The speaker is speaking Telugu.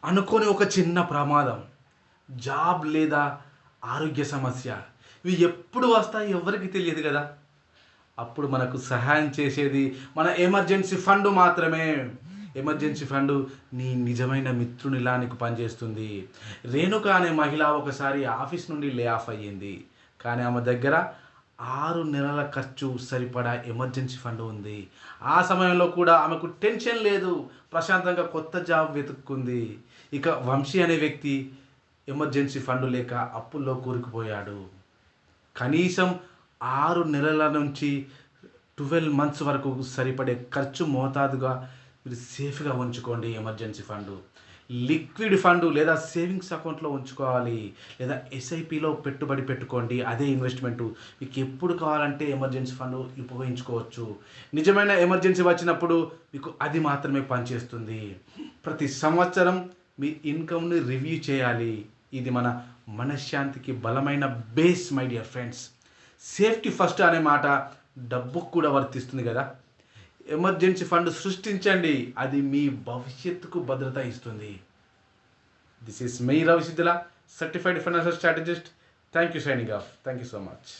అనుకోని ఒక చిన్న ప్రమాదం, జాబ్ లేదా ఆరోగ్య సమస్య, ఇవి ఎప్పుడు వస్తాయి ఎవరికీ తెలియదు కదా. అప్పుడు మనకు సహాయం చేసేది మన ఎమర్జెన్సీ ఫండ్ మాత్రమే. ఎమర్జెన్సీ ఫండ్ నీ నిజమైన మిత్రునిలా నీకు పనిచేస్తుంది. రేణుక అనే మహిళ ఒకసారి ఆఫీస్ నుండి లే ఆఫ్ అయ్యింది. కానీ ఆమె దగ్గర 6 నెలల ఖర్చు సరిపడా ఎమర్జెన్సీ ఫండ్ ఉంది. ఆ సమయంలో కూడా ఆమెకు టెన్షన్ లేదు. ప్రశాంతంగా కొత్త జాబ్ వెతుక్కుంది. ఇక వంశీ అనే వ్యక్తి ఎమర్జెన్సీ ఫండ్ లేక అప్పుల్లో కూరుకుపోయాడు. కనీసం 6 నెలల నుంచి 12 మంత్స్ వరకు సరిపడే ఖర్చు మోతాదుగా మీరు సేఫ్గా ఉంచుకోండి. ఎమర్జెన్సీ ఫండ్ లిక్విడ్ ఫండ్ లేదా సేవింగ్స్ అకౌంట్లో ఉంచుకోవాలి, లేదా ఎస్ఐపిలో పెట్టుబడి పెట్టుకోండి. అదే ఇన్వెస్ట్మెంటు. మీకు ఎప్పుడు కావాలంటే ఎమర్జెన్సీ ఫండ్ ఉపయోగించుకోవచ్చు. నిజమైన ఎమర్జెన్సీ వచ్చినప్పుడు మీకు అది మాత్రమే పనిచేస్తుంది. ప్రతి సంవత్సరం మీ ఇన్కమ్ని రివ్యూ చేయాలి. ఇది మన మనశ్శాంతికి బలమైన base my dear friends. Safety first అనే మాట డబ్బుకు కూడా వర్తిస్తుంది కదా. ఎమర్జెన్సీ ఫండ్ సృష్టించండి, అది మీ భవిష్యత్తుకు భద్రత ఇస్తుంది. This is my Ravi Siddhula, certified financial strategist. Thank you signing off. Thank you so much.